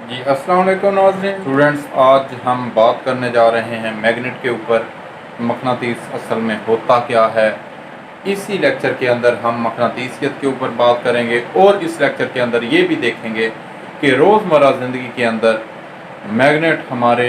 जी अस्सलाम वालेकुम नाज़रीन। स्टूडेंट्स, आज हम बात करने जा रहे हैं मैग्नेट के ऊपर। मकनातीस असल में होता क्या है। इसी लेक्चर के अंदर हम मकनातीसियत के ऊपर बात करेंगे और इस लेक्चर के अंदर ये भी देखेंगे कि रोज़मर्रा ज़िंदगी के अंदर मैग्नेट हमारे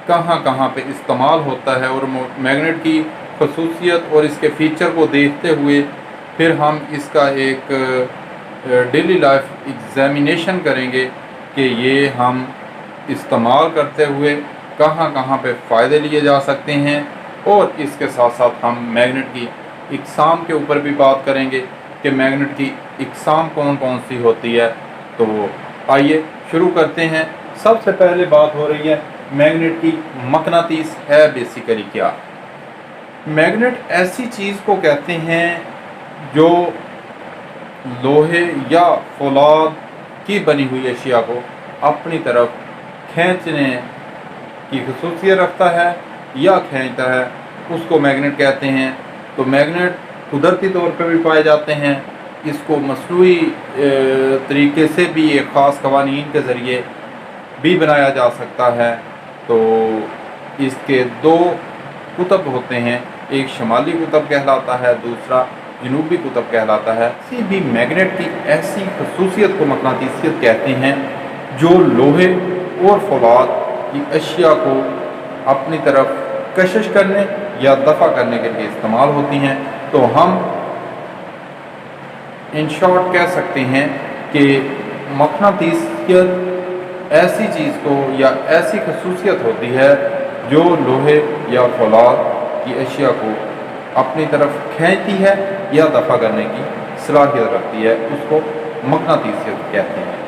कहाँ कहाँ पे इस्तेमाल होता है, और मैग्नेट की खसूसियत और इसके फ़ीचर को देखते हुए फिर हम इसका एक डेली लाइफ एग्ज़ामिनेशन करेंगे कि ये हम इस्तेमाल करते हुए कहाँ कहाँ पे फ़ायदे लिए जा सकते हैं। और इसके साथ साथ हम मैग्नेट की इकसाम के ऊपर भी बात करेंगे कि मैग्नेट की इकसाम कौन कौन सी होती है। तो आइए शुरू करते हैं। सबसे पहले बात हो रही है मैग्नेट की। मकनातीस है बेसिकली क्या। मैग्नेट ऐसी चीज़ को कहते हैं जो लोहे या फौलाद की बनी हुई अशिया को अपनी तरफ खींचने की खसूसियत रखता है या खींचता है, उसको मैग्नेट कहते हैं। तो मैग्नेट कुदरती तौर पर भी पाए जाते हैं। इसको मसनूई तरीके से भी एक ख़ास कवानीन के ज़रिए भी बनाया जा सकता है। तो इसके दो कुतब होते हैं, एक शुमाली कुतब कहलाता है, दूसरा जनूबी कुतब कहलाता है। किसी भी मैग्नेट की ऐसी खसूसियत को मकनातीसियत कहते हैं जो लोहे और फौलाद की अशिया को अपनी तरफ कशिश करने या दफ़ा करने के लिए इस्तेमाल होती हैं। तो हम इन शॉर्ट कह सकते हैं कि मकनातीसियत ऐसी चीज़ को या ऐसी खसूसियत होती है जो लोहे या फौलाद की अशिया को अपनी तरफ खींचती है या दफ़ा करने की सलाहियत रखती है, उसको मकनातीसियत कहते हैं।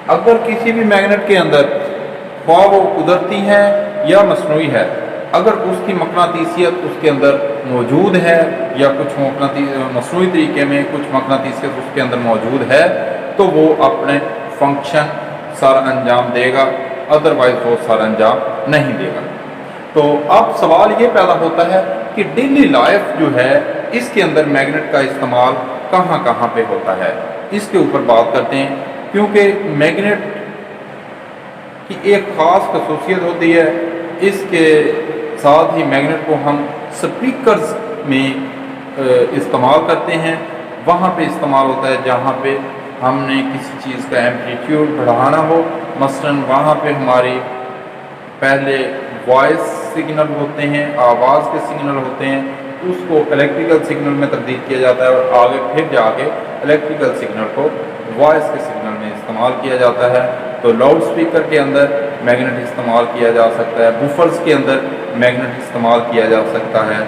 अगर किसी भी मैग्नेट के अंदर ख्वाह वो कुदरती है या मसनूई है, अगर उसकी मकनातीसियत उसके अंदर मौजूद है या कुछ मसनूई तरीके में कुछ मकनातीसियत उसके अंदर मौजूद है, तो वो अपने फंक्शन सारा अंजाम देगा, अदरवाइज वो सारा अंजाम नहीं देगा। तो अब सवाल ये पैदा होता है कि डेली लाइफ जो है इसके अंदर मैग्नेट का इस्तेमाल कहाँ कहाँ पे होता है। इसके ऊपर बात करते हैं, क्योंकि मैग्नेट की एक ख़ास खसूसियत होती है। इसके साथ ही मैग्नेट को हम स्पीकर्स में इस्तेमाल करते हैं। वहाँ पे इस्तेमाल होता है जहाँ पे हमने किसी चीज़ का एम्पलीट्यूड बढ़ाना हो। मसलन वहाँ पे हमारी पहले वॉइस सिग्नल होते हैं, आवाज़ के सिग्नल होते हैं, उसको इलेक्ट्रिकल सिग्नल में तब्दील किया जाता है और आगे फिर जाके इलेक्ट्रिकल सिग्नल को वॉइस के सिग्नल में इस्तेमाल किया जाता है। तो लाउड स्पीकर के अंदर मैग्नेट इस्तेमाल किया जा सकता है, बुफर्स के अंदर मैग्नेट इस्तेमाल किया जा सकता है।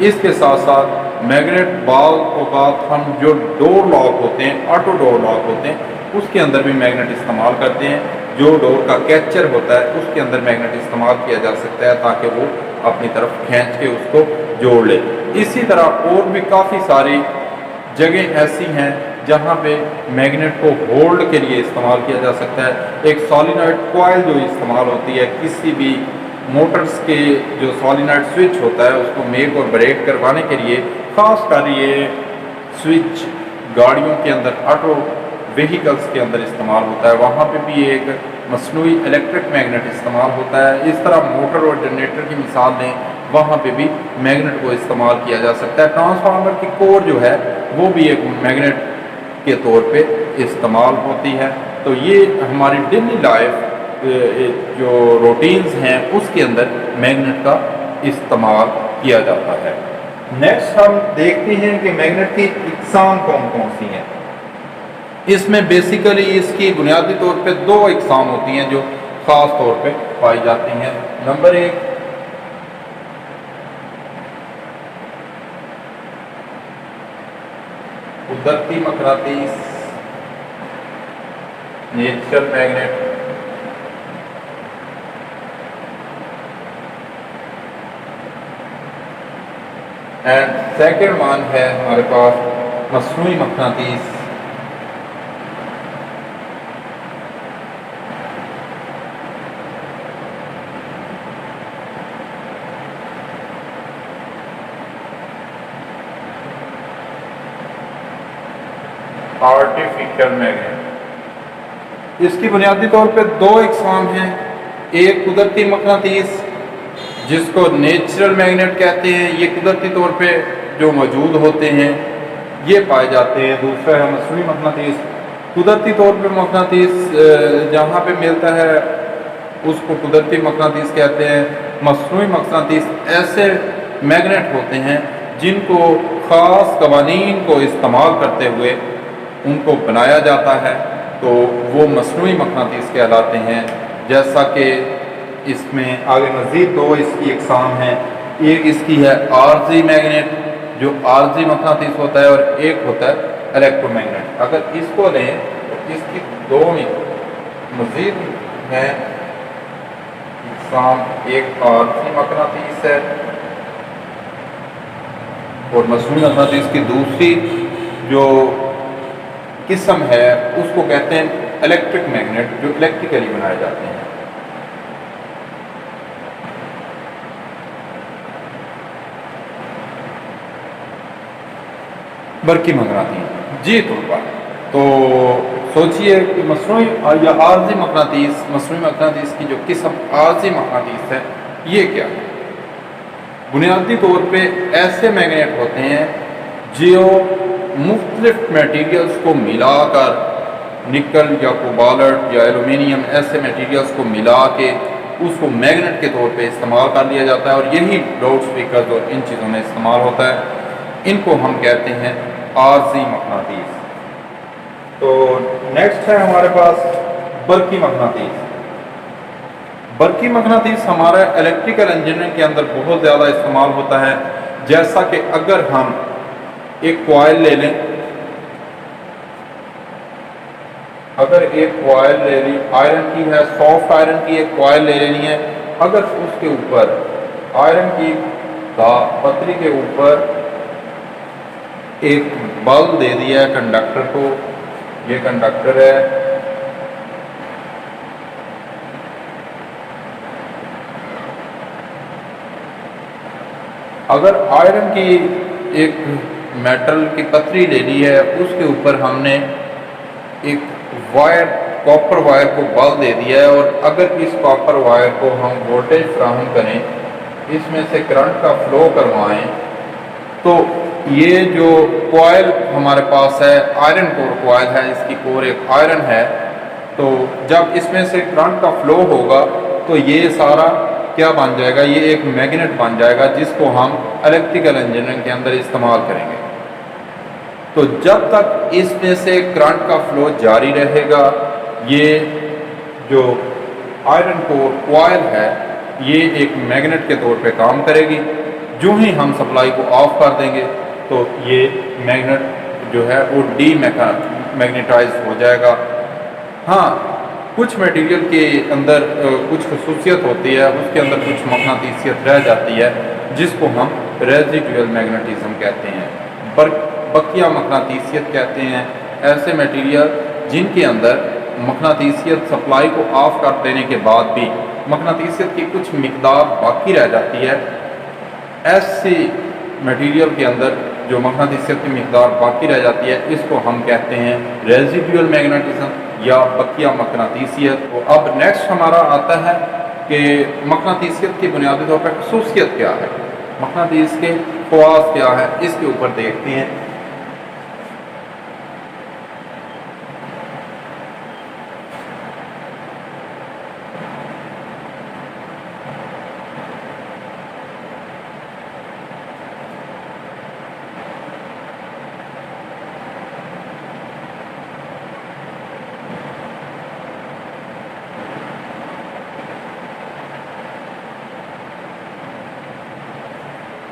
इसके साथ साथ मैग्नेट बाल औक़ात हम जो डोर लॉक होते हैं, ऑटो डोर लॉक होते हैं, उसके अंदर भी मैग्नेट इस्तेमाल करते हैं। जो डोर का कैचर होता है उसके अंदर मैग्नेट इस्तेमाल किया जा सकता है ताकि वो अपनी तरफ खींच के उसको जोड़ ले। इसी तरह और भी काफ़ी सारी जगह ऐसी हैं जहाँ पे मैग्नेट को होल्ड के लिए इस्तेमाल किया जा सकता है। एक सॉलिनॉइड कॉइल जो इस्तेमाल होती है किसी भी मोटर्स के, जो सॉलिनॉइड स्विच होता है उसको मेक और ब्रेक करवाने के लिए, ख़ास कर ये स्विच गाड़ियों के अंदर, ऑटो व्हीकल्स के अंदर इस्तेमाल होता है। वहाँ पे भी एक मसनूई इलेक्ट्रिक मैग्नेट इस्तेमाल होता है। इस तरह मोटर और जनरेटर की मिसाल लें, वहाँ पे भी मैग्नेट को इस्तेमाल किया जा सकता है। ट्रांसफार्मर की कोर जो है वो भी एक मैग्नेट के तौर पे इस्तेमाल होती है। तो ये हमारी डेली लाइफ जो रूटीन्स हैं उसके अंदर मैग्नेट का इस्तेमाल किया जाता है। नेक्स्ट हम देखते हैं कि मैग्नेट की इकसाम कौन कौन सी हैं। इसमें बेसिकली इसकी बुनियादी तौर पे दो इकसाम होती हैं जो ख़ास तौर पे पाई जाती हैं। नंबर एक, कुदरती मकनातीस, natural magnet, and second one है हमारे पास मसनूई मकनातीस। Artificial magnet. इसकी बुनियादी तौर पे दो इकसाम हैं, एक कुदरती मकनातीस जिसको नेचुरल मैग्नेट कहते हैं, ये कुदरती तौर पे जो मौजूद होते हैं ये पाए जाते हैं। दूसरा है मसनूई मकनातीस। कुदरती तौर पे मकनातीस जहाँ पे मिलता है उसको कुदरती मकनातीस कहते हैं। मसनूई मकनातीस ऐसे मैग्नेट होते हैं जिनको ख़ास कवानीन को इस्तेमाल करते हुए उनको बनाया जाता है, तो वो मसनूई मकनातीस कहलाते हैं। जैसा कि इसमें आगे मज़ीद दो इसकी इकसाम हैं, एक इसकी है आर्जी मैग्नेट जो आर्जी मकनातीस होता है, और एक होता है इलेक्ट्रोमैग्नेट। अगर इसको लें तो इसकी दो मज़ीद हैं इकसाम, एक आर्जी मकनातीस है और मसनूई मकनातीस की दूसरी जो किस्म है उसको कहते हैं इलेक्ट्रिक मैग्नेट, जो इलेक्ट्रिकली बनाए जाते हैं। बरकी मकनातीस जी तलबा, तो सोचिए कि मसनूई या आर्जी मकनातीस, मसनूई मकनातीस की जो किस्म आर्जी मकनातीस है ये क्या है? बुनियादी तौर पे ऐसे मैग्नेट होते हैं जो मुख्तलिफ मटीरियल्स को मिलाकर, निकल या कोबाल्ट या एलुमिनियम ऐसे मटीरियल्स को मिला के उसको मैग्नेट के तौर पे इस्तेमाल कर लिया जाता है, और यही लाउड स्पीकर और इन चीज़ों में इस्तेमाल होता है। इनको हम कहते हैं आर्जी मकनातीस। तो नेक्स्ट है हमारे पास बरकी मकनातीस। बरकी मकनातीस हमारा इलेक्ट्रिकल इंजीनियरिंग के अंदर बहुत ज़्यादा इस्तेमाल होता है। जैसा कि अगर हम एक कॉइल ले लें, अगर एक कॉइल ले ली आयरन की है, सॉफ्ट आयरन की एक कॉइल ले लेनी है, अगर उसके ऊपर आयरन की पतरी के ऊपर एक बल्ब दे दिया है कंडक्टर को, ये कंडक्टर है, अगर आयरन की एक मेटल की पतरी ले ली है, उसके ऊपर हमने एक वायर, कॉपर वायर को बल दे दिया है, और अगर इस कॉपर वायर को हम वोल्टेज फ्राहम करें, इसमें से करंट का फ्लो करवाएं, तो ये जो कॉइल हमारे पास है आयरन कोर कॉइल है, इसकी कोर एक आयरन है, तो जब इसमें से करंट का फ्लो होगा तो ये सारा क्या बन जाएगा, ये एक मैग्नेट बन जाएगा जिसको हम इलेक्ट्रिकल इंजीनियरिंग के अंदर इस्तेमाल करेंगे। तो जब तक इसमें से करंट का फ्लो जारी रहेगा, ये जो आयरन कोर कॉइल है ये एक मैग्नेट के तौर पे काम करेगी। जो ही हम सप्लाई को ऑफ कर देंगे तो ये मैग्नेट जो है वो मैग्नेटाइज हो जाएगा। हाँ, कुछ मटेरियल के अंदर कुछ खसूसियत होती है, उसके अंदर कुछ मकनातीसियत रह जाती है जिसको हम रेजिडुअल मैग्नेटिज्म कहते हैं, बकिया मकनातीसियत कहते हैं। ऐसे मटेरियल जिनके अंदर मकनातीसियत सप्लाई को ऑफ कर देने के बाद भी मकनातीसियत की कुछ मिकदार बाकी रह जाती है, ऐसी मटेरियल के अंदर जो मकनातीसियत की मिकदार बाकी रह जाती है, इसको हम कहते हैं रेजिडुअल मैग्नेटिज्म या बकिया मकनातीसियत। तो अब नेक्स्ट हमारा आता है कि मकनातीसियत की बुनियादी तौर पर खसूसियत क्या है, मकनातीस के ख़वास क्या है, इसके ऊपर देखते हैं।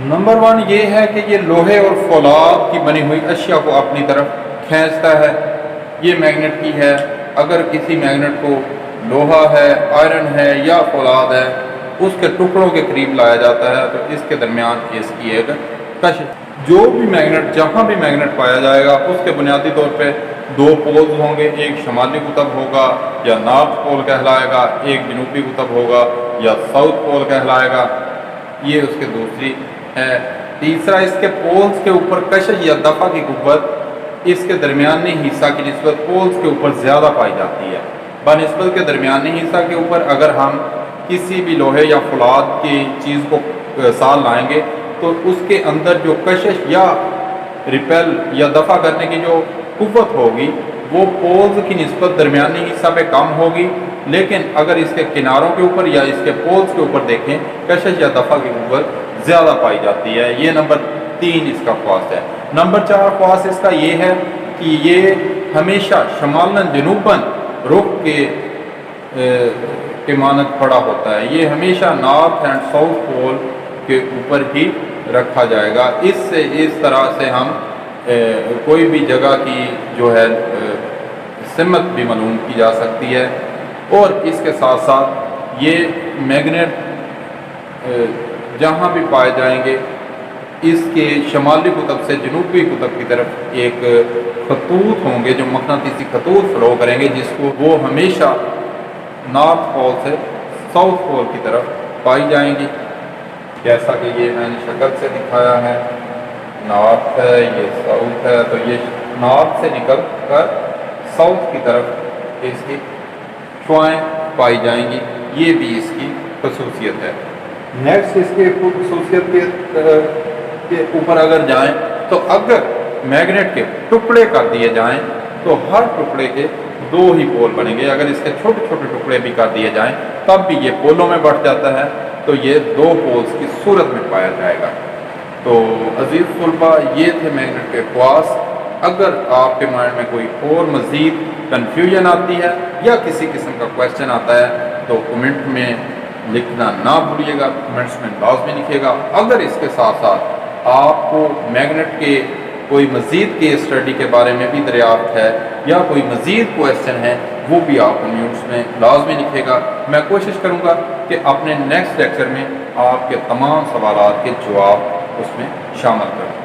नंबर वन ये है कि ये लोहे और फौलाद की बनी हुई अशिया को अपनी तरफ खींचता है। ये मैग्नेट की है। अगर किसी मैग्नेट को लोहा है, आयरन है या फौलाद है, उसके टुकड़ों के करीब लाया जाता है तो इसके दरमियान इसकी एक कशिश। जो भी मैग्नेट, जहाँ भी मैग्नेट पाया जाएगा उसके बुनियादी तौर पे दो पोल्स होंगे, एक शमाली कुतब होगा या नॉर्थ पोल कहलाएगा, एक जनूबी कुतब होगा या साउथ पोल कहलाएगा। ये उसके दूसरी है। तीसरा, इसके पोल्स के ऊपर कशिश या दफ़ा की कुव्वत اس کے درمیانی حصہ کی نسبت پولز کے اوپر زیادہ پائی جاتی ہے۔ بنسبت کے درمیانی حصہ کے اوپر اگر ہم کسی بھی لوہے یا فولاد کی چیز کو سال لائیں گے تو اس کے اندر جو کشش یا ریپیل یا دفع کرنے کی جو قوت ہوگی وہ پولز کی نسبت درمیانی حصہ پہ کم ہوگی، لیکن اگر اس کے کناروں کے اوپر یا اس کے پولز کے اوپر دیکھیں کشش یا دفع کی قوت زیادہ پائی جاتی ہے۔ یہ نمبر 3 اس کا خواص ہے۔ نمبر 4 خواص اس کا یہ ہے کہ یہ ہمیشہ شمالاً جنوباً رخ کے مانند کھڑا ہوتا ہے۔ یہ ہمیشہ نارتھ اینڈ ساؤتھ پول کے اوپر ہی رکھا جائے گا۔ اس طرح سے ہم کوئی بھی جگہ کی جو ہے سمت بھی معلوم کی جا سکتی ہے، اور اس کے ساتھ ساتھ یہ میگنیٹ جہاں بھی پائے جائیں گے اس کے شمالی قطب سے جنوبی قطب کی طرف ایک خطوط ہوں گے جو مقناطیسی خطوط فلو کریں گے، جس کو وہ ہمیشہ نارتھ پول سے ساؤتھ پول کی طرف پائی جائیں گی، جیسا کہ یہ میں نے شکل سے دکھایا ہے۔ نارتھ ہے، یہ ساؤتھ ہے، تو یہ نارتھ سے نکل کر ساؤتھ کی طرف اس کی شعائیں پائی جائیں گی۔ یہ بھی اس کی خصوصیت ہے۔ نیکسٹ اس کی خصوصیت کے اوپر اگر جائیں تو اگر میگنیٹ کے ٹکڑے کر دیے جائیں تو ہر ٹکڑے کے 2 ہی پول بنیں گے۔ اگر اس کے چھوٹے چھوٹے ٹکڑے بھی کر دیے جائیں تب بھی یہ پولوں میں بٹ جاتا ہے، تو یہ 2 پولز کی صورت میں پایا جائے گا۔ تو عزیز طلباء، یہ تھے میگنیٹ کے خواص۔ اگر آپ کے مائنڈ میں کوئی اور مزید کنفیوژن آتی ہے یا کسی قسم کا کویشچن آتا ہے تو کمنٹ میں لکھنا نہ بھولیے گا، کمنٹس میں لازمی لکھیے گا۔ اگر اس کے ساتھ ساتھ آپ کو میگنیٹ کے کوئی مزید کیس اسٹڈی کے بارے میں بھی دریافت ہے یا کوئی مزید کویشچن ہے وہ بھی آپ کمنٹس میں لازمی لکھے گا۔ میں کوشش کروں گا کہ اپنے نیکسٹ لیکچر میں آپ کے تمام سوالات کے جواب اس میں شامل کروں۔